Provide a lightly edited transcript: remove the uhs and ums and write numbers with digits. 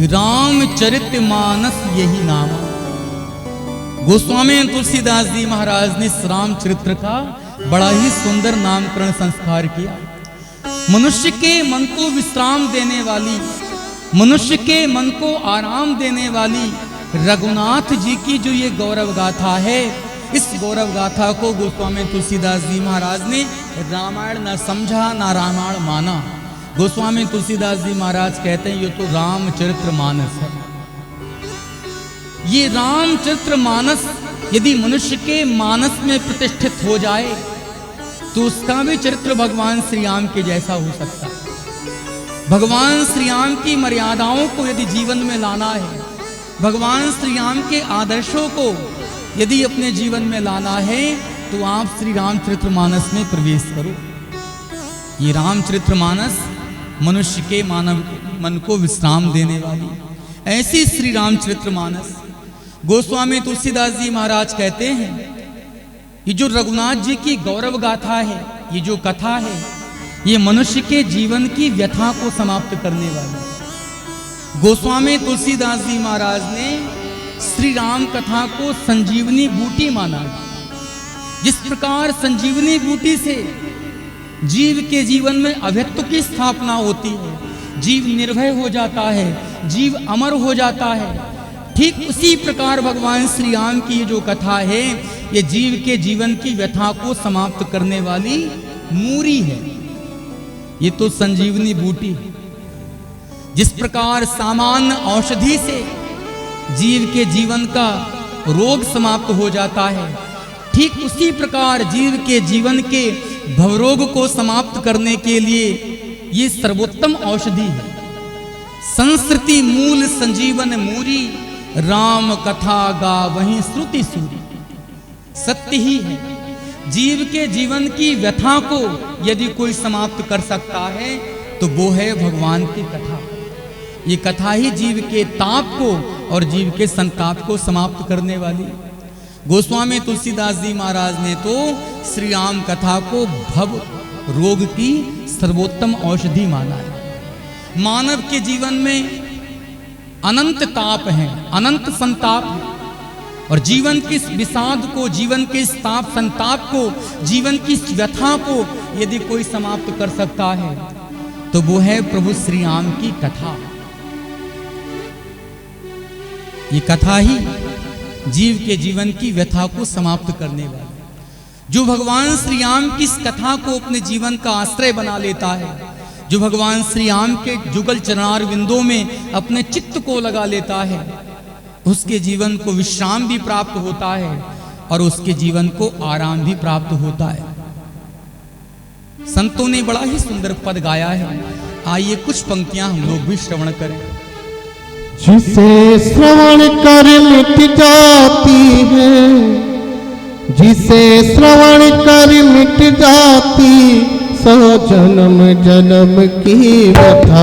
रामचरितमानस यही नाम। गोस्वामी तुलसीदास जी महाराज ने इस रामचरित्र का बड़ा ही सुंदर नामकरण संस्कार किया। मनुष्य के मन को विश्राम देने वाली, मनुष्य के मन को आराम देने वाली रघुनाथ जी की जो ये गौरव गाथा है, इस गौरव गाथा को गोस्वामी तुलसीदास जी महाराज ने रामायण न समझा ना रामायण माना। गोस्वामी तुलसीदास जी महाराज कहते हैं ये तो रामचरितमानस है। ये रामचरितमानस यदि मनुष्य के मानस में प्रतिष्ठित हो जाए तो उसका भी चरित्र भगवान श्री राम के जैसा हो सकता है। भगवान श्री राम की मर्यादाओं को यदि जीवन में लाना है, भगवान श्री राम के आदर्शों को यदि अपने जीवन में लाना है तो आप श्री रामचरितमानस में प्रवेश करो। ये रामचरितमानस मनुष्य के मानव मन को विश्राम देने वाली ऐसी श्री रामचरितमानस। गोस्वामी तुलसीदास जी महाराज कहते हैं ये जो रघुनाथ जी की गौरव गाथा है, ये जो कथा है, ये मनुष्य के जीवन की व्यथा को समाप्त करने वाली। गोस्वामी तुलसीदास जी महाराज ने श्री राम कथा को संजीवनी बूटी माना। जिस प्रकार संजीवनी बूटी से जीव के जीवन में अभयत्व की स्थापना होती है, जीव निर्भय हो जाता है, जीव अमर हो जाता है, ठीक उसी प्रकार भगवान श्री राम की ये जो कथा है ये जीव के जीवन की व्यथा को समाप्त करने वाली मूरी है। ये तो संजीवनी बूटी है। जिस प्रकार सामान्य औषधि से जीव के जीवन का रोग समाप्त हो जाता है, ठीक उसी प्रकार जीव के जीवन के भवरोग को समाप्त करने के लिए ये सर्वोत्तम औषधि है। संस्कृति मूल संजीवन मूरी, राम कथा गा वहीं श्रुति सूरी। सत्य ही है, जीव के जीवन की व्यथा को यदि कोई समाप्त कर सकता है तो वो है भगवान की कथा। ये कथा ही जीव के ताप को और जीव के संताप को समाप्त करने वाली। गोस्वामी तुलसीदास जी महाराज ने तो श्री राम कथा को भव रोग की सर्वोत्तम औषधि माना है। मानव के जीवन में अनंत ताप है, अनंत संताप है, और जीवन की विषाद को, जीवन के ताप संताप को, जीवन की व्यथा को यदि कोई समाप्त कर सकता है तो वो है प्रभु श्री राम की कथा। ये कथा ही जीव के जीवन की व्यथा को समाप्त करने वाली। जो भगवान श्री राम की इस कथा को अपने जीवन का आश्रय बना लेता है, जो भगवान श्री राम के जुगल चरणार बिंदों में अपने चित्त को लगा लेता है, उसके जीवन को विश्राम भी प्राप्त होता है और उसके जीवन को आराम भी प्राप्त होता है। संतों ने बड़ा ही सुंदर पद गाया है, आइए कुछ पंक्तियां हम लोग भी श्रवण करें। जिसे श्रवण कर मिट जाती है, जिसे श्रवण कर मिट जाती, सो जन्म जन्म की व्यथा।